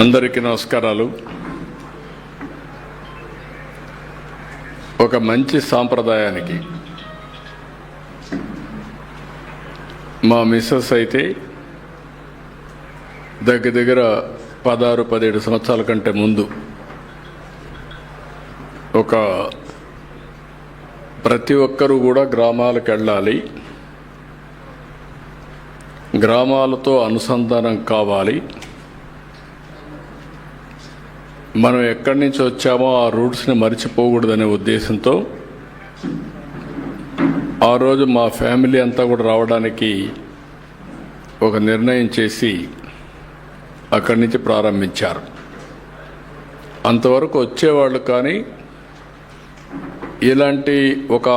అందరికీ నమస్కారాలు. ఒక మంచి సాంప్రదాయానికి మా మిస్సెస్ అయితే దగ్గర 16-17 సంవత్సరాల కంటే ముందు ప్రతి ఒక్కరూ కూడా గ్రామాలకు వెళ్ళాలి, గ్రామాలతో అనుసంధానం కావాలి, మనం ఎక్కడి నుంచి వచ్చామో ఆ రూట్స్ని మర్చిపోకూడదనే ఉద్దేశంతో ఆ రోజు మా ఫ్యామిలీ అంతా కూడా రావడానికి ఒక నిర్ణయం చేసి అక్కడి నుంచి ప్రారంభించారు. అంతవరకు వచ్చేవాళ్ళు, కానీ ఇలాంటి ఒక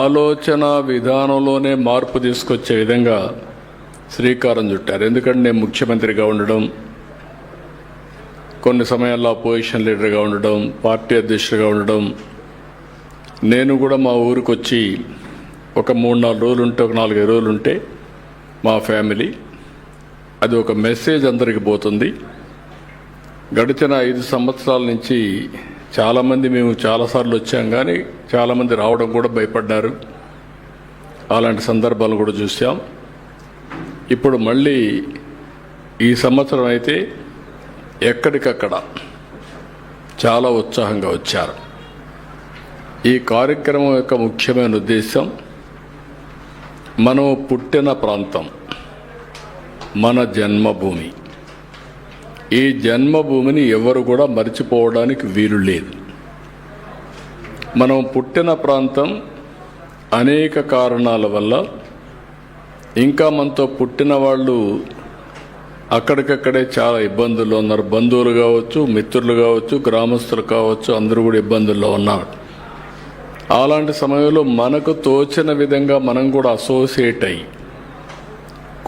ఆలోచన విధానంలోనే మార్పు తీసుకొచ్చే విధంగా శ్రీకారం చుట్టారు. ఎందుకంటే నేను ముఖ్యమంత్రిగా ఉండడం, కొన్ని సమయాల్లో అపోజిషన్ లీడర్గా ఉండడం, పార్టీ అధ్యక్షుడిగా ఉండడం, నేను కూడా మా ఊరికి వచ్చి ఒక 3-4 రోజులు ఉంటే, ఒక 4-5 రోజులు ఉంటే మా ఫ్యామిలీ, అది ఒక మెసేజ్ అందరికి పోతుంది. గడిచిన 5 సంవత్సరాల నుంచి చాలామంది మేము చాలాసార్లు వచ్చాం, కానీ చాలామంది రావడం కూడా భయపడ్డారు. అలాంటి సందర్భాలు కూడా చూసాం. ఇప్పుడు మళ్ళీ ఈ సంవత్సరం అయితే ఎక్కడికక్కడ చాలా ఉత్సాహంగా వచ్చారు. ఈ కార్యక్రమం యొక్క ముఖ్యమైన ఉద్దేశం, మనం పుట్టిన ప్రాంతం మన జన్మభూమి. ఈ జన్మభూమిని ఎవరు కూడా మర్చిపోవడానికి వీలు లేదు. మనం పుట్టిన ప్రాంతం అనేక కారణాల వల్ల, ఇంకా మనతో పుట్టిన వాళ్ళు అక్కడికక్కడే చాలా ఇబ్బందుల్లో ఉన్నారు. బంధువులు కావచ్చు, మిత్రులు కావచ్చు, గ్రామస్తులు కావచ్చు, అందరూ కూడా ఇబ్బందుల్లో ఉన్నారు. అలాంటి సమయంలో మనకు తోచిన విధంగా మనం కూడా అసోసియేట్ అయ్యి,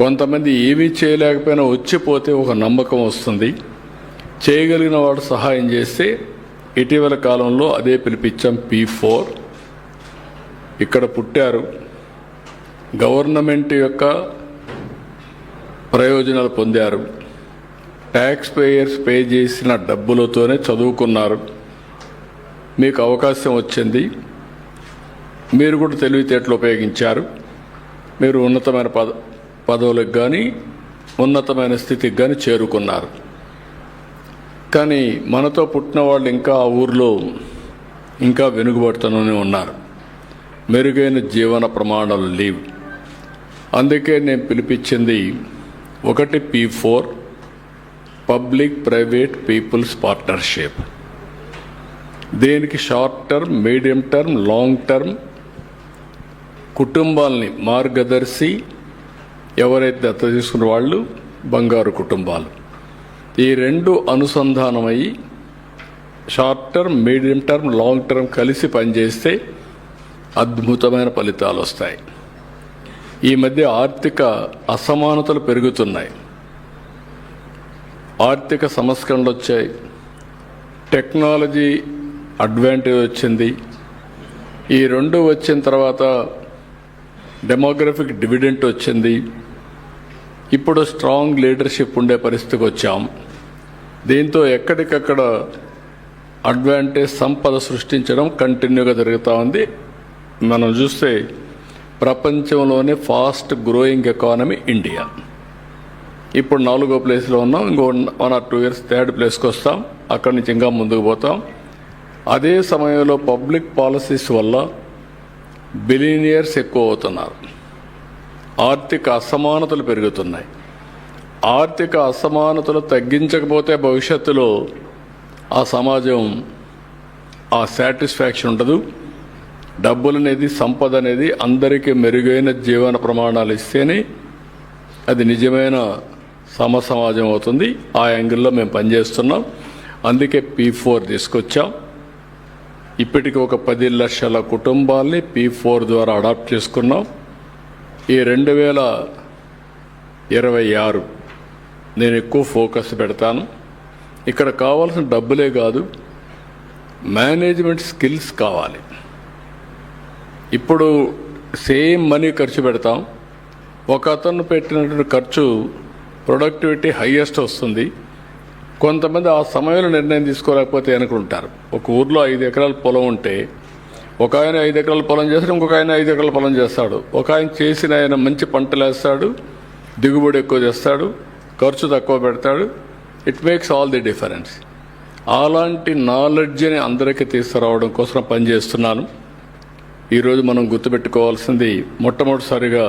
కొంతమంది ఏమీ చేయలేకపోయినా వచ్చిపోతే ఒక నమ్మకం వస్తుంది. చేయగలిగిన వాడు సహాయం చేస్తే, ఇటీవల కాలంలో అదే పిలిపించాం P4. ఇక్కడ పుట్టారు, గవర్నమెంట్ యొక్క ప్రయోజనాలు పొందారు, ట్యాక్స్ పేయర్స్ పే చేసిన డబ్బులతోనే చదువుకున్నారు, మీకు అవకాశం వచ్చింది, మీరు కూడా తెలివితేటలు ఉపయోగించారు, మీరు ఉన్నతమైన పదవులకు కానీ ఉన్నతమైన స్థితికి కానీ చేరుకున్నారు. కానీ మనతో పుట్టిన వాళ్ళు ఇంకా ఆ ఊర్లో ఇంకా వెనుకబడుతూనే ఉన్నారు. మెరుగైన జీవన ప్రమాణాలు లేవు. అందుకే నేను పిలిపించింది ఒకటి P4, public private people's partnership. దీనికి short term, medium term, long term కుటుంబాలని మార్గదర్శి, ఎవరైతే దత్త తీసుకున్న వాళ్ళు బంగారు కుటుంబాలు, ఈ 2 అనుసంధానమయ్యి short term, medium term, long term కలిసి పనిచేస్తే అద్భుతమైన ఫలితాలు వస్తాయి. ఈ మధ్య ఆర్థిక అసమానతలు పెరుగుతున్నాయి, ఆర్థిక సంస్కరణలు వచ్చాయి, టెక్నాలజీ అడ్వాంటేజ్ వచ్చింది. ఈ 2 వచ్చిన తర్వాత డెమోగ్రఫిక్ డివిడెంట్ వచ్చింది. ఇప్పుడు స్ట్రాంగ్ లీడర్షిప్ ఉండే పరిస్థితికి వచ్చాం. దీంతో ఎక్కడికక్కడ అడ్వాంటేజ్, సంపద సృష్టించడం కంటిన్యూగా జరుగుతూ ఉంది. మనం చూస్తే ప్రపంచంలోనే ఫాస్ట్ గ్రోయింగ్ ఎకానమీ ఇండియా. ఇప్పుడు 4వ ప్లేస్లో ఉన్నాం. ఇంకో 1 or 2 years 3rd ప్లేస్కి వస్తాం. అక్కడి నుంచి ఇంకా ముందుకు పోతాం. అదే సమయంలో పబ్లిక్ పాలసీస్ వల్ల బిలియనియర్స్ ఎక్కువ అవుతున్నారు, ఆర్థిక అసమానతలు పెరుగుతున్నాయి. ఆర్థిక అసమానతలు తగ్గించకపోతే భవిష్యత్తులో ఆ సమాజం ఆ సాటిస్ఫాక్షన్ ఉండదు. డబ్బులు అనేది, సంపద అనేది అందరికీ మెరుగైన జీవన ప్రమాణాలు ఇస్తేనే అది నిజమైన సమాజం అవుతుంది. ఆ యాంగిల్లో మేము పనిచేస్తున్నాం. అందుకే P4 తీసుకొచ్చాం. ఇప్పటికి ఒక 10 లక్షల కుటుంబాల్ని P4 ద్వారా అడాప్ట్ చేసుకున్నాం. ఈ 2026 నేను ఎక్కువ ఫోకస్ పెడతాను. ఇక్కడ కావాల్సిన డబ్బులే కాదు, మేనేజ్మెంట్ స్కిల్స్ కావాలి. ఇప్పుడు సేమ్ మనీ ఖర్చు పెడతాం, ఒక అతను పెట్టినటువంటి ఖర్చు ప్రొడక్టివిటీ హైయెస్ట్ వస్తుంది. కొంతమంది ఆ సమయంలో నిర్ణయం తీసుకోలేకపోతే అనుకుంటారు. ఒక ఊర్లో 5 ఎకరాల పొలం ఉంటే ఒక ఆయన 5 ఎకరాల పొలం చేస్తాడు, ఇంకొక ఆయన 5 ఎకరాల పొలం చేస్తాడు. ఒక ఆయన చేసిన ఆయన మంచి పంటలు వేస్తాడు, దిగుబడి ఎక్కువ చేస్తాడు, ఖర్చు తక్కువ పెడతాడు. It makes all the difference. అలాంటి నాలెడ్జ్ని అందరికీ తీసుకురావడం కోసం పనిచేస్తున్నాను. ఈరోజు మనం గుర్తుపెట్టుకోవాల్సింది మొట్టమొదటిసారిగా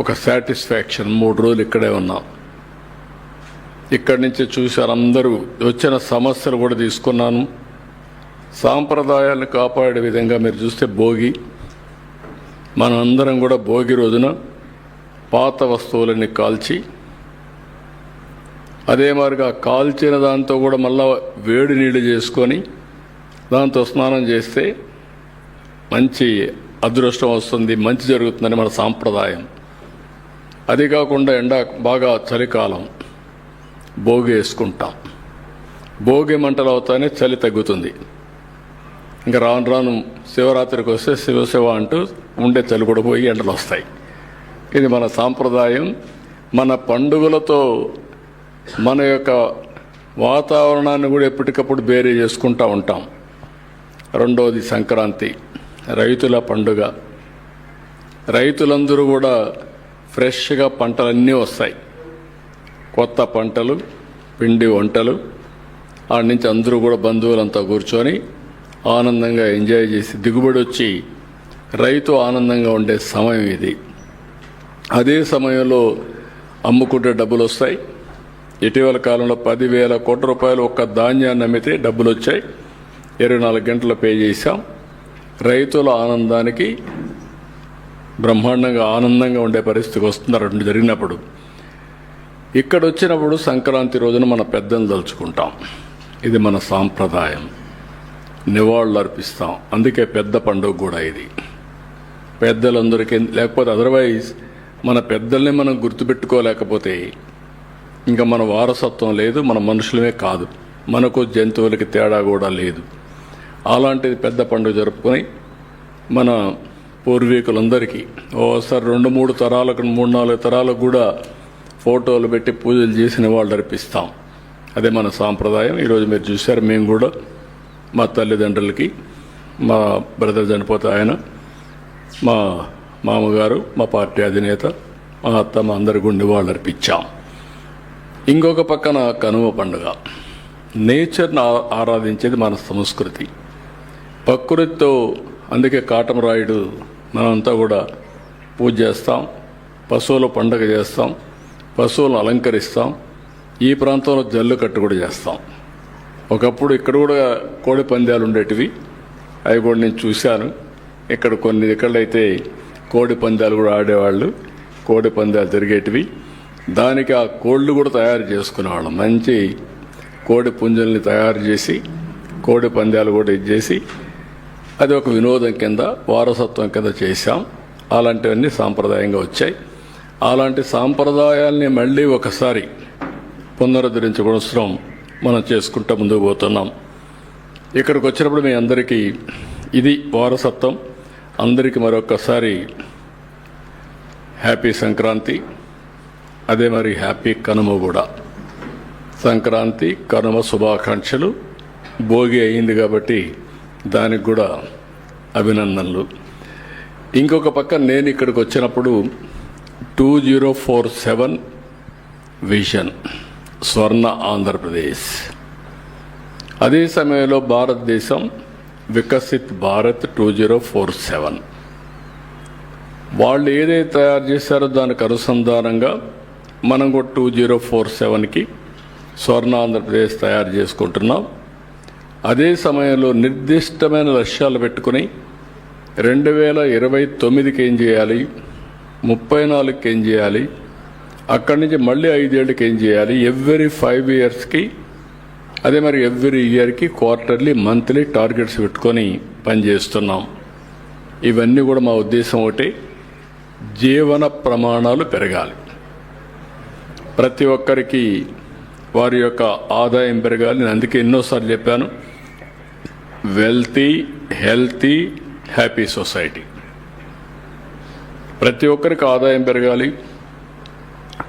ఒక సాటిస్ఫాక్షన్. 3 రోజులు ఇక్కడే ఉన్నాం. ఇక్కడి నుంచి చూశారు అందరూ. వచ్చిన సమస్యలు కూడా తీసుకున్నాను. సాంప్రదాయాలను కాపాడే విధంగా మీరు చూస్తే భోగి, మనం అందరం కూడా భోగి రోజున పాత వస్తువులని కాల్చి, అదే మాదిరిగా కాల్చిన దాంతో కూడా మళ్ళా వేడి నీళ్ళు చేసుకొని దాంతో స్నానం చేస్తే మంచి అదృష్టం వస్తుంది, మంచి జరుగుతుందని మన సాంప్రదాయం. అది కాకుండా బాగా చలికాలం భోగి వేసుకుంటాం. భోగి మంటలు అవుతానే చలి తగ్గుతుంది. ఇంకా రాను రాను శివరాత్రికి వస్తే శివ అంటూ ఉండే చలి కూడా పోయి ఎండలు వస్తాయి. ఇది మన సాంప్రదాయం. మన పండుగలతో మన యొక్క వాతావరణాన్ని కూడా ఎప్పటికప్పుడు బేరీ చేసుకుంటూ ఉంటాం. రెండవది సంక్రాంతి, రైతుల పండుగ. రైతులందరూ కూడా ఫ్రెష్గా పంటలన్నీ వస్తాయి. కొత్త పంటలు, పిండి వంటలు. ఆడ నుంచి అందరూ కూడా బంధువులంతా కూర్చొని ఆనందంగా ఎంజాయ్ చేసి దిగుబడి వచ్చి రైతు ఆనందంగా ఉండే సమయం ఇది. అదే సమయంలో అమ్ముకుంటే డబ్బులు వస్తాయి. ఇటీవల కాలంలో 10,000 కోట్ల రూపాయలు ఒక్క ధాన్యాన్ని అమ్మితే డబ్బులు వచ్చాయి. 24 గంటలు పే చేశాం. రైతుల ఆనందానికి బ్రహ్మాండంగా ఆనందంగా ఉండే పరిస్థితికి వస్తున్నారు రెండు జరిగినప్పుడు. ఇక్కడ వచ్చినప్పుడు సంక్రాంతి రోజున మన పెద్దలను తలుచుకుంటాం. ఇది మన సాంప్రదాయం. నివాళులు అర్పిస్తాం. అందుకే పెద్ద పండుగ కూడా ఇది. పెద్దలందరికీ, లేకపోతే అదర్వైజ్ మన పెద్దల్ని మనం గుర్తుపెట్టుకోలేకపోతే ఇంకా మన వారసత్వం లేదు, మన మనుషులమే కాదు, మనకు జంతువులకి తేడా కూడా లేదు. అలాంటిది పెద్ద పండుగ జరుపుకొని మన పూర్వీకులందరికీ ఓసారి 2-3 తరాలకు, 3-4 తరాలకు కూడా ఫోటోలు పెట్టి పూజలు చేసిన వాళ్ళు అర్పిస్తాం. అదే మన సాంప్రదాయం. ఈరోజు మీరు చూశారు, మేము కూడా మా తల్లిదండ్రులకి, మా బ్రదర్ చనిపోతే ఆయన, మా మామగారు, మా పార్టీ అధినేత, మా అత్త, మా అందరి గుండె వాళ్ళు అర్పించాం. ఇంకొక పక్కన కనుమ పండుగ. నేచర్ని ఆరాధించేది మన సంస్కృతి. ప్రకృతితో, అందుకే కాటమరాయుడు మనంతా కూడా పూజ చేస్తాం, పశువుల పండుగ చేస్తాం, పశువులను అలంకరిస్తాం. ఈ ప్రాంతంలో జల్లికట్టు కూడా చేస్తాం. ఒకప్పుడు ఇక్కడ కూడా కోడి పందాలు ఉండేటివి, అవి కూడా నేను చూశాను. ఇక్కడ కొన్ని ఎక్కడైతే కోడి పందాలు కూడా ఆడేవాళ్ళు, కోడి పందాలు తిరిగేటివి. దానికి ఆ కోళ్ళు కూడా తయారు చేసుకునేవాళ్ళం. మంచి కోడి పుంజల్ని తయారు చేసి కోడి పందాలు కూడా ఇచ్చేసి అది ఒక వినోదం కింద, వారసత్వం కింద చేశాం. అలాంటివన్నీ సాంప్రదాయంగా వచ్చాయి. అలాంటి సాంప్రదాయాల్ని మళ్ళీ ఒకసారి పునరుద్ధరించుకోవడం మనం చేసుకుంటూ ముందుకు పోతున్నాం. ఇక్కడికి వచ్చినప్పుడు మీ అందరికీ ఇది వారసత్వం. అందరికీ మరొకసారి హ్యాపీ సంక్రాంతి. అదే మరి హ్యాపీ కనుమ కూడా. సంక్రాంతి, కనుమ శుభాకాంక్షలు. భోగి అయింది కాబట్టి దానికి కూడా అభినందనలు. ఇంకొక పక్క నేను ఇక్కడికి వచ్చినప్పుడు 2047 విజన్, స్వర్ణ ఆంధ్రప్రదేశ్. అదే సమయంలో భారతదేశం వికసిత్ భారత్ 2047. వాళ్ళు ఏదైతే తయారు చేశారో దానికి అనుసంధానంగా మనం కూడా 2047కి స్వర్ణ ఆంధ్రప్రదేశ్ తయారు చేసుకుంటున్నాం. అదే సమయంలో నిర్దిష్టమైన లక్ష్యాలు పెట్టుకుని 2029కి ఏం చేయాలి, 34కి ఏం చేయాలి, అక్కడి నుంచి మళ్ళీ 5 ఏళ్ళకి ఏం చేయాలి, ఎవ్రీ 5 ఇయర్స్కి, అదే మరి ఎవ్రీ ఇయర్కి క్వార్టర్లీ, మంత్లీ టార్గెట్స్ పెట్టుకొని పనిచేస్తున్నాం. ఇవన్నీ కూడా మా ఉద్దేశం ఒకటి, జీవన ప్రమాణాలు పెరగాలి. ప్రతి ఒక్కరికి వారి యొక్క ఆదాయం పెరగాలి. నేను అందుకే ఎన్నోసార్లు చెప్పాను, వెల్తీ, హెల్తీ, హ్యాపీ సొసైటీ. ప్రతి ఒక్కరికి ఆదాయం పెరగాలి,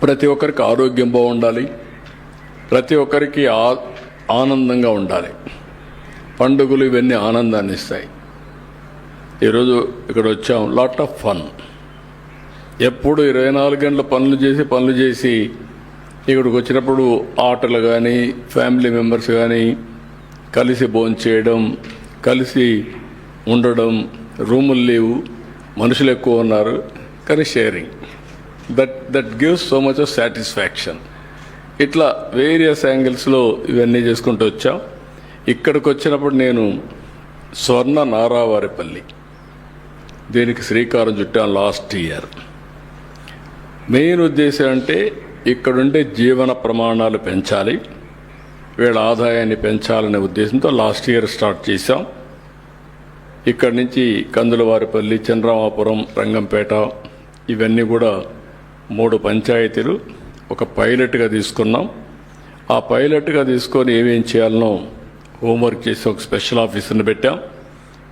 ప్రతి ఒక్కరికి ఆరోగ్యం బాగుండాలి, ప్రతి ఒక్కరికి ఆనందంగా ఉండాలి. పండుగలు ఇవన్నీ ఆనందాన్ని ఇస్తాయి. ఈరోజు ఇక్కడ వచ్చాం, లాట్ ఆఫ్ ఫన్. ఎప్పుడు 24 గంటల పనులు చేసి ఇక్కడికి వచ్చినప్పుడు ఆటలు కానీ, ఫ్యామిలీ మెంబర్స్ కానీ కలిసి భోంచేయడం, కలిసి ఉండడం, రూములు లేవు, మనుషులు ఎక్కువ ఉన్నారు, కానీ sharing that gives so much of satisfaction. ఇట్లా వేరియస్ యాంగిల్స్లో ఇవన్నీ చేసుకుంటూ వచ్చాం. ఇక్కడికి వచ్చినప్పుడు నేను స్వర్ణ నారావారిపల్లి దీనికి శ్రీకారం చుట్టాం లాస్ట్ ఇయర్. మెయిన్ ఉద్దేశం అంటే ఇక్కడుండే జీవన ప్రమాణాలు పెంచాలి, వీళ్ళ ఆదాయాన్ని పెంచాలనే ఉద్దేశంతో లాస్ట్ ఇయర్ స్టార్ట్ చేశాం. ఇక్కడి నుంచి కందులవారిపల్లి, చంద్రమాపురం, రంగంపేట ఇవన్నీ కూడా 3 పంచాయతీలు ఒక పైలట్గా తీసుకున్నాం. ఆ పైలట్గా తీసుకొని ఏమేం చేయాలనో హోంవర్క్ చేసి ఒక స్పెషల్ ఆఫీసర్ని పెట్టాం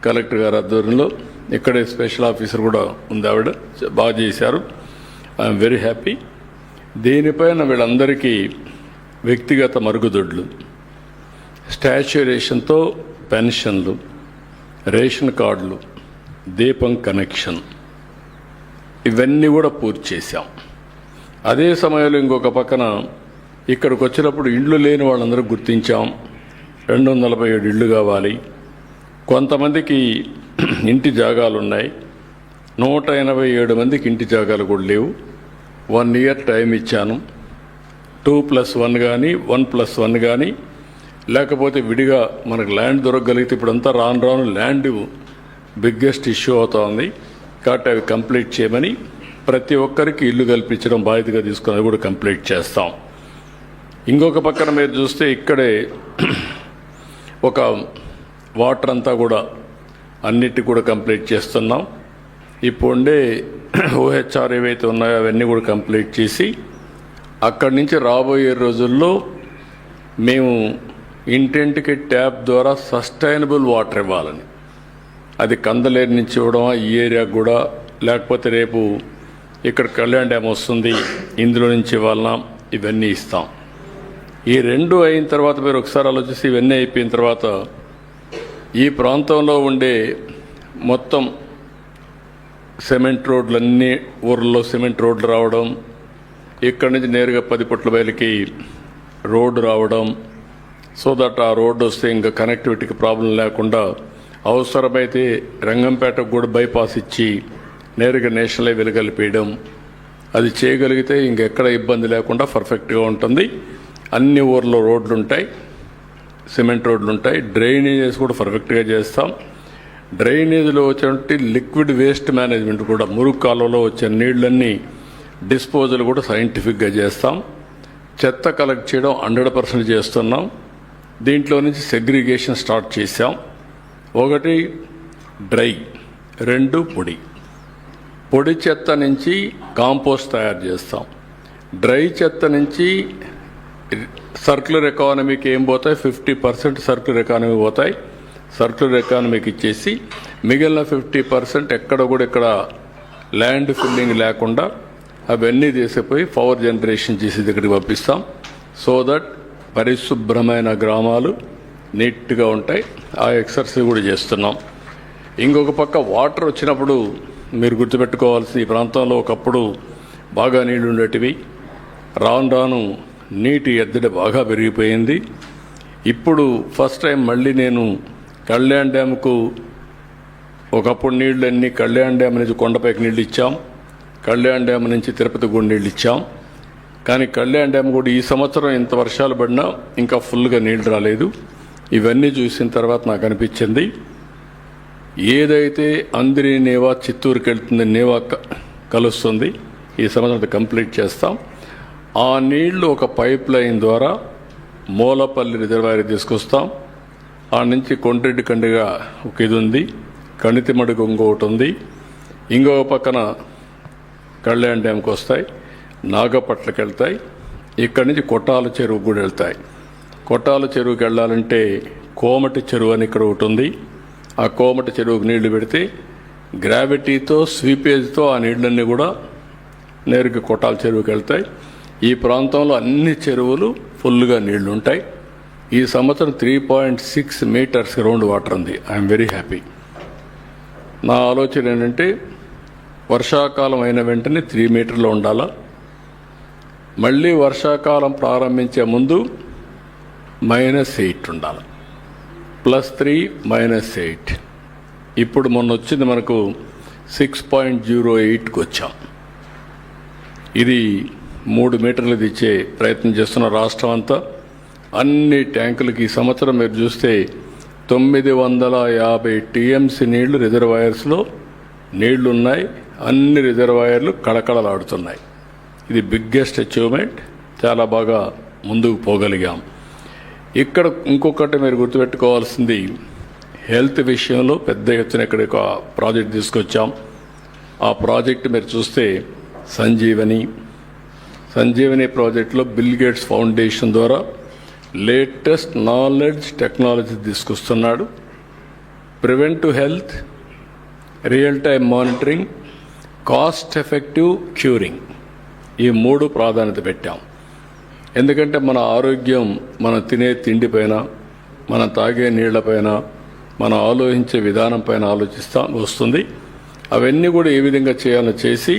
కలెక్టర్ గారి ఆధ్వర్యంలో. ఇక్కడే స్పెషల్ ఆఫీసర్ కూడా ఉంది, ఆవిడ బాగా చేశారు. I'm very happy. దీనిపైన వీళ్ళందరికీ వ్యక్తిగత మరుగుదొడ్లు, స్టాచ్యురేషన్తో పెన్షన్లు, రేషన్ కార్డులు, దీపం కనెక్షన్ ఇవన్నీ కూడా పూర్తి చేశాం. అదే సమయంలో ఇంకొక పక్కన ఇక్కడికి వచ్చినప్పుడు ఇండ్లు లేని వాళ్ళందరూ గుర్తించాం. 247 ఇళ్ళు కావాలి. కొంతమందికి ఇంటి జాగాలు ఉన్నాయి, 187 మందికి ఇంటి జాగాలు కూడా లేవు. 1 ఇయర్ టైం ఇచ్చాను. 2+1 కానీ 1+1 కానీ, లేకపోతే విడిగా మనకు ల్యాండ్ దొరకగలిగితే, ఇప్పుడంతా రాను ల్యాండ్ బిగ్గెస్ట్ ఇష్యూ అవుతోంది కాబట్టి అవి కంప్లీట్ చేయమని ప్రతి ఒక్కరికి ఇల్లు కల్పించడం బాధ్యతగా తీసుకుని అది కూడా కంప్లీట్ చేస్తాం. ఇంకొక పక్కన మీరు చూస్తే ఇక్కడే ఒక వాటర్ అంతా కూడా అన్నిటి కూడా కంప్లీట్ చేస్తున్నాం. ఇప్పుడు ఉండే ఓహెచ్ఆర్ ఏవైతే ఉన్నాయో అవన్నీ కూడా కంప్లీట్ చేసి అక్కడి నుంచి రాబోయే రోజుల్లో మేము ఇంటింటికి ట్యాప్ ద్వారా సస్టైనబుల్ వాటర్ ఇవ్వాలని, అది కందలేరు నుంచి ఇవ్వడం ఈ ఏరియాకు కూడా, లేకపోతే రేపు ఇక్కడ కళ్యాణ్ డ్యామ్ వస్తుంది ఇందులో నుంచి ఇవ్వాలన్నా, ఇవన్నీ ఇస్తాం. ఈ 2 అయిన తర్వాత మీరు ఒకసారి ఆలోచిస్తే ఇవన్నీ అయిపోయిన తర్వాత ఈ ప్రాంతంలో ఉండే మొత్తం సిమెంట్ రోడ్లన్నీ, ఊర్లో సిమెంట్ రోడ్లు రావడం, ఇక్కడి నుంచి నేరుగా 10 పుట్ల బయలుకి రోడ్డు రావడం, సో దట్ ఆ రోడ్డు వస్తే ఇంకా కనెక్టివిటీకి ప్రాబ్లం లేకుండా అవసరమైతే రంగంపేటకు కూడా బైపాస్ ఇచ్చి నేరుగా నేషనల్ హైవేలు కలిపేయడం, అది చేయగలిగితే ఇంకెక్కడ ఇబ్బంది లేకుండా పర్ఫెక్ట్గా ఉంటుంది. అన్ని ఊర్లో రోడ్లు ఉంటాయి, సిమెంట్ రోడ్లు ఉంటాయి. డ్రైనేజెస్ కూడా పర్ఫెక్ట్గా చేస్తాం. డ్రైనేజీలో వచ్చేటువంటి లిక్విడ్ వేస్ట్ మేనేజ్మెంట్ కూడా, మురుగు కాలువలో వచ్చే నీళ్ళన్నీ డిస్పోజల్ కూడా సైంటిఫిక్గా చేస్తాం. చెత్త కలెక్ట్ చేయడం 100% చేస్తున్నాం. దీంట్లో నుంచి సెగ్రిగేషన్ స్టార్ట్ చేశాం. 1 డ్రై, 2 పొడి. పొడి చెత్త నుంచి కాంపోస్ట్ తయారు చేస్తాం. డ్రై చెత్త నుంచి సర్క్యులర్ ఎకానమీకి ఏం పోతాయి, 50% సర్క్యులర్ ఎకానమీ పోతాయి. సర్క్యులర్ ఎకానమీకి ఇచ్చేసి మిగిలిన 50% ఎక్కడ కూడా ఇక్కడ ల్యాండ్ ఫిల్లింగ్ లేకుండా అవన్నీ తీసిపోయి పవర్ జనరేషన్ చేసి దగ్గరికి పంపిస్తాం. సో దట్ పరిశుభ్రమైన గ్రామాలు నీట్గా ఉంటాయి. ఆ ఎక్సర్సైజ్ కూడా చేస్తున్నాం. ఇంకొక పక్క వాటర్ వచ్చినప్పుడు మీరు గుర్తుపెట్టుకోవాల్సిన, ఈ ప్రాంతంలో ఒకప్పుడు బాగా నీళ్లు ఉండేటివి, రాను నీటి ఎద్దడి బాగా పెరిగిపోయింది. ఇప్పుడు ఫస్ట్ టైం మళ్ళీ నేను కళ్యాణ్ డ్యామ్కు, ఒకప్పుడు నీళ్ళన్నీ కళ్యాణ్ డ్యామ్ నుంచి కొండపైకి నీళ్ళు ఇచ్చాం, కళ్యాణ్ డ్యామ్ నుంచి తిరుపతి కూడా నీళ్ళు ఇచ్చాం. కానీ కళ్యాణ్ డ్యామ్ కూడా ఈ సంవత్సరం ఇంత వర్షాలు పడినా ఇంకా ఫుల్గా నీళ్ళు రాలేదు. ఇవన్నీ చూసిన తర్వాత నాకు అనిపించింది, ఏదైతే అందరి నేవా చిత్తూరుకి వెళ్తుంది, నేవా కలుస్తుంది, ఈ సంవత్సరం కంప్లీట్ చేస్తాం. ఆ నీళ్లు ఒక పైప్ లైన్ ద్వారా మూలపల్లి రిజర్వాయర్ తీసుకొస్తాం. ఆ నుంచి కొండ్రెడ్డి కండిగా ఒక ఇది ఉంది, కణితిమడుగు ఇంకొకటి ఉంది, ఇంకొక పక్కన కళ్యాణ్ డ్యామ్కి వస్తాయి, నాగపట్లకి వెళ్తాయి, ఇక్కడి నుంచి కొట్టాల చెరువుకు కూడా వెళ్తాయి. కొట్టాల చెరువుకి వెళ్ళాలంటే కోమటి చెరువు అని ఇక్కడ ఒకటి ఉంది. ఆ కోమటి చెరువుకు నీళ్లు పెడితే గ్రావిటీతో, స్వీపేజ్తో ఆ నీళ్ళన్నీ కూడా నేరుగా కొట్టాల చెరువుకి వెళ్తాయి. ఈ ప్రాంతంలో అన్ని చెరువులు ఫుల్గా నీళ్లు ఉంటాయి. ఈ సంవత్సరం 3.6 మీటర్స్ గ్రౌండ్ వాటర్ ఉంది. I'm very happy. నా ఆలోచన ఏంటంటే వర్షాకాలం అయిన వెంటనే 3 మీటర్లు ఉండాలా. మళ్ళీ వర్షాకాలం ప్రారంభించే ముందు -8 ఉండాలి. +3 -8. ఇప్పుడు మొన్న వచ్చింది మనకు 6.08కి వచ్చాం. ఇది 3 మీటర్లు ఇచ్చే ప్రయత్నం చేస్తున్న రాష్ట్రం అంతా. అన్ని ట్యాంకులకి ఈ సంవత్సరం మీరు చూస్తే 950 టీఎంసీ నీళ్లు రిజర్వాయర్స్లో నీళ్లున్నాయి. అన్ని రిజర్వాయర్లు కళకళలాడుతున్నాయి. ఇది బిగ్గెస్ట్ అచీవ్మెంట్. చాలా బాగా ముందుకు పోగలిగాం. ఇక్కడ ఇంకొకటి మీరు గుర్తుపెట్టుకోవాల్సింది, హెల్త్ విషయంలో పెద్ద ఎత్తున ఇక్కడ ఒక ప్రాజెక్ట్ తీసుకొచ్చాం. ఆ ప్రాజెక్ట్ మీరు చూస్తే సంజీవని ప్రాజెక్టులో బిల్ గేట్స్ ఫౌండేషన్ ద్వారా లేటెస్ట్ నాలెడ్జ్ టెక్నాలజీ తీసుకొస్తున్నాడు. Preventive health, real time monitoring, cost effective curing, ఈ 3 ప్రాధాన్యత పెట్టాం. ఎందుకంటే మన ఆరోగ్యం మనం తినే తిండిపైన, మనం తాగే నీళ్లపైన, మనం ఆలోచించే విధానం పైన వస్తుంది. అవన్నీ కూడా ఏ విధంగా చేయాలో చేసి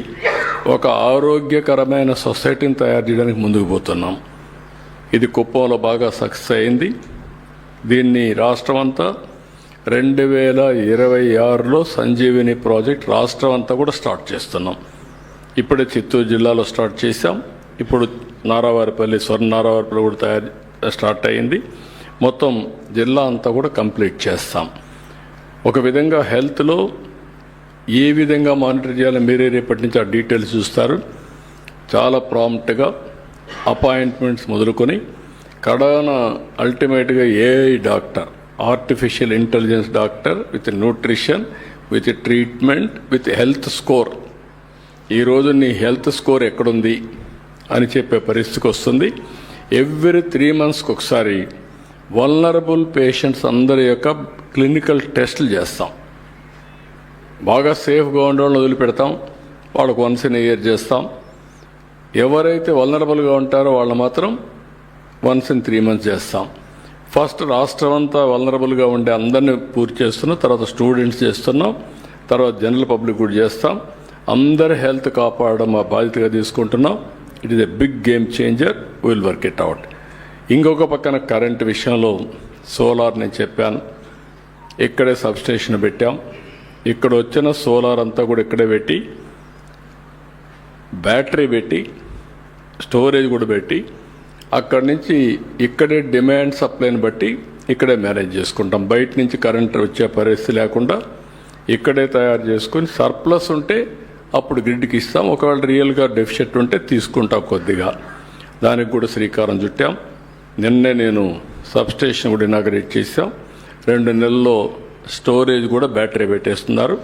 ఒక ఆరోగ్యకరమైన సొసైటీని తయారు చేయడానికి ముందుకు పోతున్నాం. ఇది కుప్పంలో బాగా సక్సెస్ అయింది. దీన్ని రాష్ట్రం అంతా 2026లో సంజీవిని ప్రాజెక్ట్ రాష్ట్రం అంతా కూడా స్టార్ట్ చేస్తున్నాం. ఇప్పుడే చిత్తూరు జిల్లాలో స్టార్ట్ చేశాం. ఇప్పుడు నారావారిపల్లి, నారావారిపల్లి కూడా స్టార్ట్ అయింది. మొత్తం జిల్లా అంతా కూడా కంప్లీట్ చేస్తాం. ఒక విధంగా హెల్త్లో ఏ విధంగా మానిటర్ చేయాలో మీరే రేపటి నుంచి ఆ డీటెయిల్స్ చూస్తారు. చాలా ప్రాంప్ట్గా అపాయింట్మెంట్స్ మొదలుకొని కడాన అల్టిమేట్గా AI doctor, artificial intelligence doctor with nutrition, with treatment, with health score. ఈరోజు నీ హెల్త్ స్కోర్ ఎక్కడుంది అని చెప్పే పరిస్థితికి వస్తుంది. ఎవ్రీ 3 monthsకి ఒకసారి వల్నరబుల్ పేషెంట్స్ అందరి యొక్క క్లినికల్ టెస్టులు చేస్తాం. బాగా సేఫ్గా ఉండేవాళ్ళని వదిలిపెడతాం, వాళ్ళకు వన్స్ ఇన్ ఇయర్ చేస్తాం. ఎవరైతే వల్నరబుల్గా ఉంటారో వాళ్ళు మాత్రం వన్స్ ఇన్ 3 months చేస్తాం. ఫస్ట్ రాష్ట్రం అంతా వల్నరబుల్గా ఉండే అందరినీ పూర్తి చేస్తున్నాం, తర్వాత స్టూడెంట్స్ చేస్తున్నాం, తర్వాత జనరల్ పబ్లిక్ కూడా చేస్తాం. అందరి హెల్త్ కాపాడడం మా బాధ్యతగా తీసుకుంటున్నాం. It is a big game changer. Will work it out. ఇంకొక పక్కన కరెంట్ విషయంలో సోలార్ నేను చెప్పాను, ఇక్కడే సబ్స్టేషన్ పెట్టాం. ఇక్కడ వచ్చిన సోలార్ అంతా కూడా ఇక్కడే పెట్టి, బ్యాటరీ పెట్టి, స్టోరేజ్ కూడా పెట్టి, అక్కడి నుంచి ఇక్కడే డిమాండ్ సప్లైని బట్టి ఇక్కడే మేనేజ్ చేసుకుంటాం. బయట నుంచి కరెంట్ వచ్చే పరిస్థితి లేకుండా ఇక్కడే తయారు చేసుకొని సర్ప్లస్ ఉంటే అప్పుడు గ్రిడ్కి ఇస్తాం. ఒకవేళ రియల్గా డెఫిషిట్ ఉంటే తీసుకుంటాం కొద్దిగా. దానికి కూడా శ్రీకారం చుట్టాం. నిన్నే నేను సబ్స్టేషన్ కూడా ఇనాగరేట్ చేశాం. 2 నెలల్లో స్టోరేజ్ కూడా బ్యాటరీ పెట్టేస్తున్నారు.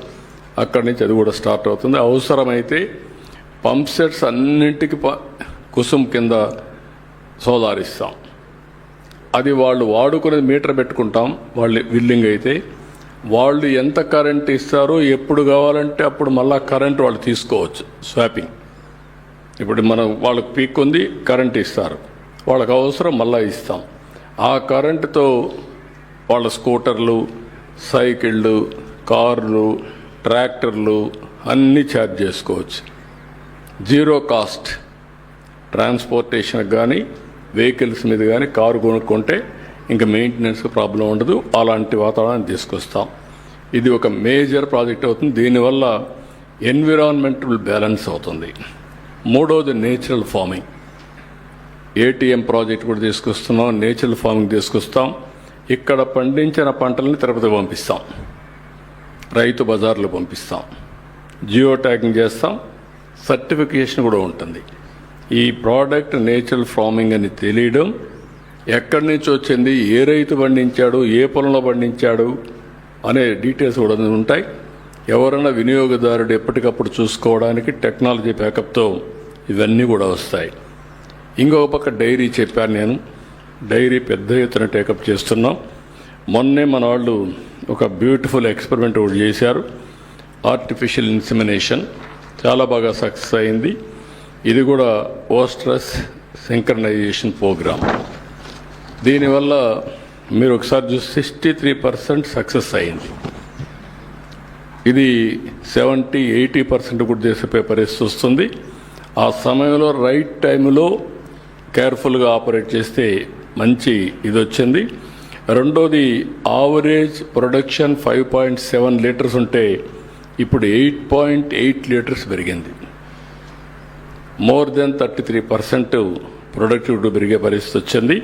అక్కడి నుంచి అది కూడా స్టార్ట్ అవుతుంది. అవసరమైతే పంప్ సెట్స్ అన్నింటికి కుసుమ్ కింద సోలార్ ఇస్తాం. అది వాళ్ళు వాడుకునేది మీటర్ పెట్టుకుంటాం. వాళ్ళు విల్లింగ్ అయితే వాళ్ళు ఎంత కరెంట్ ఇస్తారో ఎప్పుడు కావాలంటే అప్పుడు మళ్ళా కరెంట్ వాళ్ళు తీసుకోవచ్చు. స్వాపింగ్. ఇప్పుడు మనం వాళ్ళకి పీక్ ఉంది, కరెంట్ ఇస్తారు, వాళ్ళకి అవసరం మళ్ళా ఇస్తాం. ఆ కరెంటుతో వాళ్ళ స్కూటర్లు, సైకిళ్ళు, కార్లు, ట్రాక్టర్లు అన్నీ ఛార్జ్ చేసుకోవచ్చు. జీరో కాస్ట్ ట్రాన్స్పోర్టేషన్కి కానీ వెహికల్స్ మీద కానీ కారు కొనుక్కుంటే ఇంకా మెయింటెనెన్స్ ప్రాబ్లం ఉండదు. అలాంటి వాతావరణాన్ని తీసుకొస్తాం. ఇది ఒక మేజర్ ప్రాజెక్ట్ అవుతుంది. దీనివల్ల ఎన్విరాన్మెంటల్ బ్యాలెన్స్ అవుతుంది. 3వది నేచురల్ ఫార్మింగ్. ఏటీఎం ప్రాజెక్ట్ కూడా తీసుకొస్తున్నాం. నేచురల్ ఫార్మింగ్ తీసుకొస్తాం. ఇక్కడ పండించిన పంటలని తిరుపతి పంపిస్తాం, రైతు బజార్లు పంపిస్తాం, జియో ట్యాగింగ్ చేస్తాం, సర్టిఫికేషన్ కూడా ఉంటుంది. ఈ ప్రోడక్ట్ నేచురల్ ఫార్మింగ్ అని తెలియడం, ఎక్కడి నుంచి వచ్చింది, ఏ రైతు పండించాడు, ఏ పొలంలో పండించాడు అనే డీటెయిల్స్ కూడా ఉంటాయి. ఎవరైనా వినియోగదారుడు ఎప్పటికప్పుడు చూసుకోవడానికి టెక్నాలజీ బ్యాకప్తో ఇవన్నీ కూడా వస్తాయి. ఇంకొక పక్క డైరీ చెప్పాను నేను. డైరీ పెద్ద ఎత్తున టేకప్ చేస్తున్నాం. మొన్నే మన వాళ్ళు ఒక బ్యూటిఫుల్ ఎక్స్పెరిమెంట్ ఒకటి చేశారు. ఆర్టిఫిషియల్ ఇన్సెమినేషన్ చాలా బాగా సక్సెస్ అయింది. ఇది కూడా ఓస్ట్రస్ సింక్రనైజేషన్ ప్రోగ్రామ్. దీనివల్ల మీరు ఒకసారి చూస్తే 63% సక్సెస్ అయింది. ఇది 70-80% కూడా చేసే పరిస్థితి వస్తుంది. ఆ సమయంలో రైట్ టైంలో కేర్ఫుల్గా ఆపరేట్ చేస్తే మంచి ఇది వచ్చింది. రెండోది, ఆవరేజ్ ప్రొడక్షన్ 5.7 లీటర్స్ ఉంటే ఇప్పుడు 8.8 లీటర్స్ పెరిగింది. మోర్ దెన్ 33% ప్రొడక్టివిటీ పెరిగే పరిస్థితి వచ్చింది.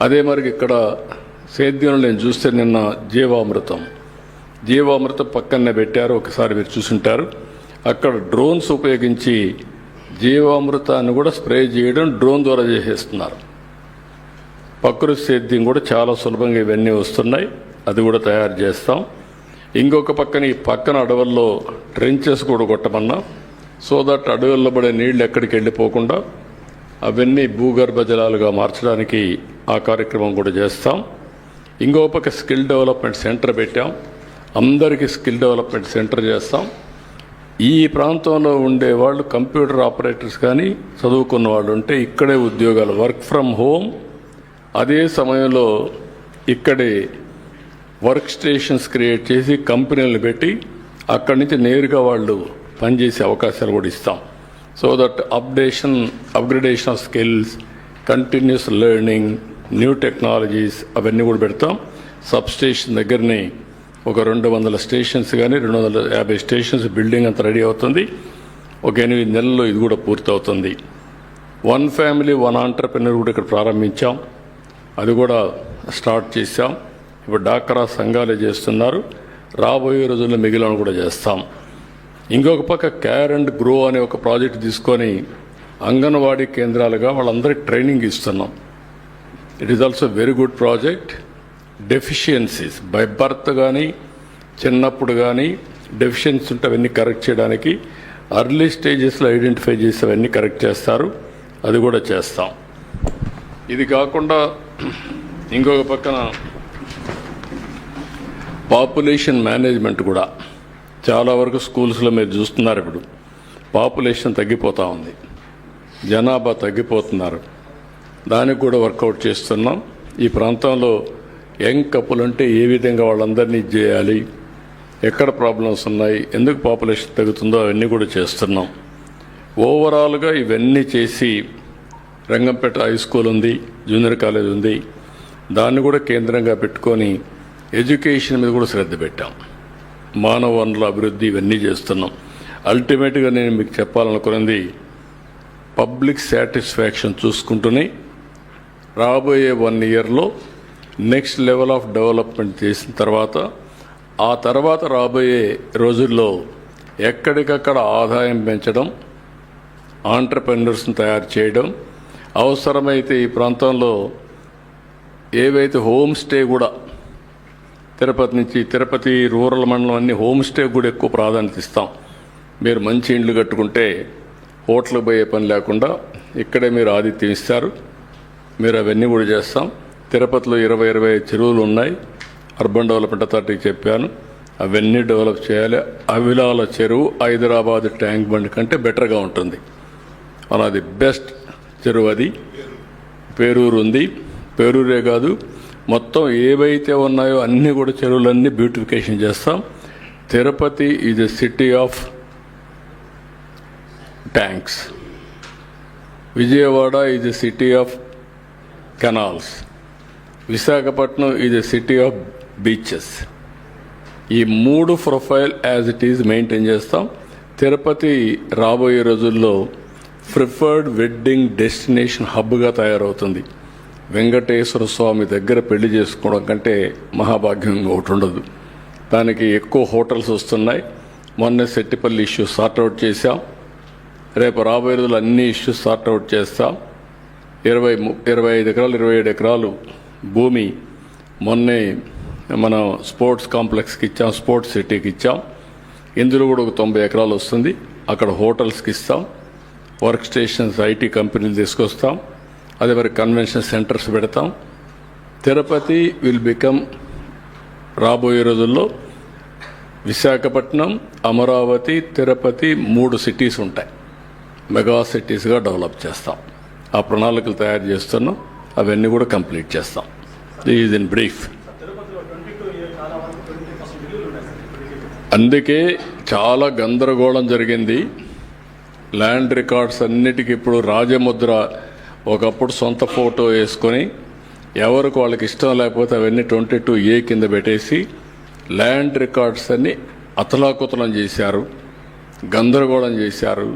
అదే మరి ఇక్కడ సేద్యంలో నేను చూస్తే నిన్న జీవామృతం పక్కనే పెట్టారు, ఒకసారి మీరు చూసుంటారు. అక్కడ డ్రోన్స్ ఉపయోగించి జీవామృతాన్ని కూడా స్ప్రే చేయడం డ్రోన్ ద్వారా చేసేస్తున్నారు. ప్రకృతి సేద్యం కూడా చాలా సులభంగా ఇవన్నీ వస్తున్నాయి, అది కూడా తయారు చేస్తాం. ఇంకొక పక్కన ఈ పక్కన అడవుల్లో ట్రెంచెస్ కూడా కొట్టమన్నా, సో దట్ అడవుల్లో పడే నీళ్లు ఎక్కడికి వెళ్ళిపోకుండా అవన్నీ భూగర్భ జలాలుగా మార్చడానికి ఆ కార్యక్రమం కూడా చేస్తాం. ఇంకో పక్క స్కిల్ డెవలప్మెంట్ సెంటర్ పెట్టాం, అందరికీ స్కిల్ డెవలప్మెంట్ సెంటర్ చేస్తాం. ఈ ప్రాంతంలో ఉండేవాళ్ళు కంప్యూటర్ ఆపరేటర్స్ కానీ చదువుకున్న వాళ్ళు ఉంటే ఇక్కడే ఉద్యోగాలు, వర్క్ ఫ్రమ్ హోమ్. అదే సమయంలో ఇక్కడే వర్క్ స్టేషన్స్ క్రియేట్ చేసి కంపెనీలు పెట్టి అక్కడి నుంచి నేరుగా వాళ్ళు పనిచేసే అవకాశాలు కూడా ఇస్తాం. So that upgradation of skills, continuous learning, new technologies అవన్నీ కూడా పెడతాం. సబ్ స్టేషన్ దగ్గరనే ఒక 200 స్టేషన్స్ కానీ 250 స్టేషన్స్ బిల్డింగ్ అంతా రెడీ అవుతుంది. ఒక 8 నెలల్లో ఇది కూడా పూర్తవుతుంది. 1 ఫ్యామిలీ 1 ఆంటర్ప్రెన్యూర్ కూడా ఇక్కడ ప్రారంభించాం, అది కూడా స్టార్ట్ చేశాం. ఇప్పుడు డాక్రా సంఘాలే చేస్తున్నారు, రాబోయే రోజుల్లో మిగిలిన కూడా చేస్తాం. ఇంకొక పక్క కేర్ అండ్ గ్రో అనే ఒక ప్రాజెక్ట్ తీసుకొని అంగన్వాడీ కేంద్రాలుగా వాళ్ళందరికీ ట్రైనింగ్ ఇస్తున్నాం. It is also very good project. Deficiencies by birth కానీ చిన్నప్పుడు కానీ డెఫిషియన్సీ ఉంటే అవన్నీ కరెక్ట్ చేయడానికి అర్లీ స్టేజెస్లో ఐడెంటిఫై చేసి అవన్నీ కరెక్ట్ చేస్తారు, అది కూడా చేస్తాం. ఇది కాకుండా ఇంకొక పక్కన పాపులేషన్ మేనేజ్మెంట్ కూడా చాలా వరకు స్కూల్స్లో మీరు చూస్తున్నారు. ఇప్పుడు పాపులేషన్ తగ్గిపోతూ ఉంది, జనాభా తగ్గిపోతున్నారు, దానికి కూడా వర్కౌట్ చేస్తున్నాం. ఈ ప్రాంతంలో యంగ్ కపుల్ అంటే ఏ విధంగా వాళ్ళందరినీ చేయాలి, ఎక్కడ ప్రాబ్లమ్స్ ఉన్నాయి, ఎందుకు పాపులేషన్ తగ్గుతుందో అవన్నీ కూడా చేస్తున్నాం. ఓవరాల్గా ఇవన్నీ చేసి రంగంపేట హై స్కూల్ ఉంది, జూనియర్ కాలేజ్ ఉంది, దాన్ని కూడా కేంద్రంగా పెట్టుకొని ఎడ్యుకేషన్ మీద కూడా శ్రద్ధ పెట్టాం. మానవ వనరుల అభివృద్ధి ఇవన్నీ చేస్తున్నాం. అల్టిమేట్గా నేను మీకు చెప్పాలనుకున్నది, పబ్లిక్ సాటిస్ఫాక్షన్ చూసుకుంటూనే రాబోయే 1 ఇయర్లో నెక్స్ట్ లెవెల్ ఆఫ్ డెవలప్మెంట్ చేసిన తర్వాత ఆ తర్వాత రాబోయే రోజుల్లో ఎక్కడికక్కడ ఆదాయం పెంచడం, ఆంటర్ప్రెన్యూర్స్ని తయారు చేయడం, అవసరమైతే ఈ ప్రాంతంలో ఏవైతే హోమ్ స్టే కూడా తిరుపతి రూరల్ మండలం అన్ని హోమ్ స్టే కూడా ఎక్కువ ప్రాధాన్యత ఇస్తాం. మీరు మంచి ఇండ్లు కట్టుకుంటే హోటల్కి పోయే పని లేకుండా ఇక్కడే మీరు ఆతిథ్యం ఇస్తారు, మీరు అవన్నీ కూడా చేస్తాం. తిరుపతిలో 20 చెరువులు ఉన్నాయి, అర్బన్ డెవలప్మెంట్ అథారిటీకి చెప్పాను, అవన్నీ డెవలప్ చేయాలి. అవిలాల చెరువు హైదరాబాద్ ట్యాంక్ బండ్ కంటే బెటర్గా ఉంటుంది, అది బెస్ట్ చెరువు. అది పేరూరు ఉంది, పేరూరే కాదు మొత్తం ఏవైతే ఉన్నాయో అన్నీ కూడా చెరువులన్నీ బ్యూటిఫికేషన్ చేస్తాం. Tirupati is a city of tanks, Vijayawada is a city of canals, Visakhapatnam is a city of beaches. ఈ 3 profile as it is maintain చేస్తాం. తిరుపతి రాబోయే రోజుల్లో ప్రిఫర్డ్ వెడ్డింగ్ డెస్టినేషన్ హబ్గా తయారవుతుంది. వెంకటేశ్వర స్వామి దగ్గర పెళ్లి చేసుకోవడం కంటే మహాభాగ్యం ఒకటి ఉండదు. దానికి ఎక్కువ హోటల్స్ వస్తున్నాయి. మొన్న సెట్టిపల్లి ఇష్యూ సార్ట్అవుట్ చేశాం, రేపు రాబోయే రోజులు అన్ని ఇష్యూస్ సార్ట్అవుట్ చేస్తాం. 25 ఎకరాలు 27 ఎకరాలు భూమి మొన్నే మనం స్పోర్ట్స్ కాంప్లెక్స్కి ఇచ్చాం, స్పోర్ట్స్ సిటీకి ఇచ్చాం. ఇందులో కూడా ఒక 90 ఎకరాలు వస్తుంది, అక్కడ హోటల్స్కి ఇస్తాం, వర్క్ స్టేషన్స్ ఐటీ కంపెనీలు తీసుకొస్తాం, అదే మరి కన్వెన్షన్ సెంటర్స్ పెడతాం. తిరుపతి విల్ బికమ్ రాబోయే రోజుల్లో విశాఖపట్నం, అమరావతి, తిరుపతి 3 సిటీస్ ఉంటాయి. మెగా సిటీస్గా డెవలప్ చేస్తాం. ఆ ప్రణాళికలు తయారు చేస్తున్నాం, అవన్నీ కూడా కంప్లీట్ చేస్తాం. Is in brief. అందుకే చాలా గందరగోళం జరిగింది. ల్యాండ్ రికార్డ్స్ అన్నిటికీ ఇప్పుడు రాజముద్ర, ఒకప్పుడు సొంత ఫోటో వేసుకొని ఎవరికి వాళ్ళకి ఇష్టం లేకపోతే అవన్నీ 22A కింద పెట్టేసి ల్యాండ్ రికార్డ్స్ అన్ని అతలాకుతలం చేశారు, గందరగోళం చేశారు.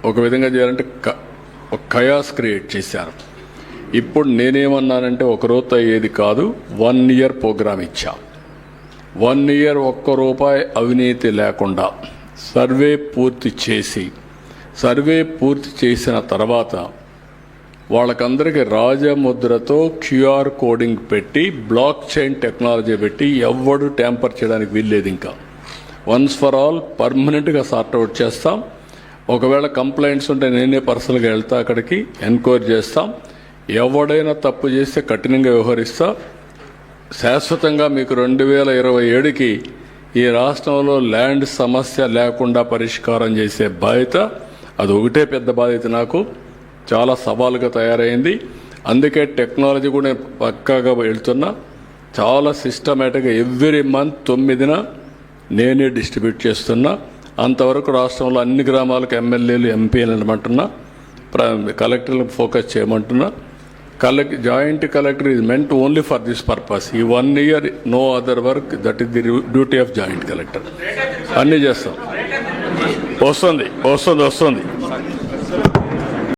ఒక విధంగా చేయాలంటే ఒక కయాస్ క్రియేట్ చేశారు. ఇప్పుడు నేనేమన్నానంటే ఒక రోజు అయ్యేది కాదు, 1 year ప్రోగ్రామ్ ఇచ్చా. 1 year ₹1 అవినీతి లేకుండా సర్వే పూర్తి చేసిన తర్వాత వాళ్ళకందరికీ రాజముద్రతో QR కోడింగ్ పెట్టి బ్లాక్ చైన్ టెక్నాలజీ పెట్టి ఎవ్వడు ట్యాంపర్ చేయడానికి వీల్లేదు. ఇంకా వన్స్ ఫర్ ఆల్ పర్మనెంట్గా సార్ట్అవుట్ చేస్తాం. ఒకవేళ కంప్లైంట్స్ ఉంటే నేనే పర్సనల్గా వెళ్తా, అక్కడికి ఎంక్వైరీ చేస్తాం. ఎవడైనా తప్పు చేస్తే కఠినంగా వ్యవహరిస్తా. శాశ్వతంగా మీకు 2027కి ఈ రాష్ట్రంలో ల్యాండ్ సమస్య లేకుండా పరిష్కారం చేసే బాధ్యత, అది ఒకటే పెద్ద బాధ్యత నాకు. చాలా సవాలుగా తయారైంది. అందుకే టెక్నాలజీ కూడా నేను పక్కాగా వెళ్తున్నా. చాలా సిస్టమేటిక్గా ఎవ్రీ మంత్ 9న నేనే డిస్ట్రిబ్యూట్ చేస్తున్నా. అంతవరకు రాష్ట్రంలో అన్ని గ్రామాలకు ఎమ్మెల్యేలు ఎంపీలు అనమంటున్నా, కలెక్టర్లకు ఫోకస్ చేయమంటున్నా. Joint collector is meant only for this purpose. ఈ 1 year no other work, that is the duty of joint collector. అన్నీ చేస్తాం. వస్తుంది.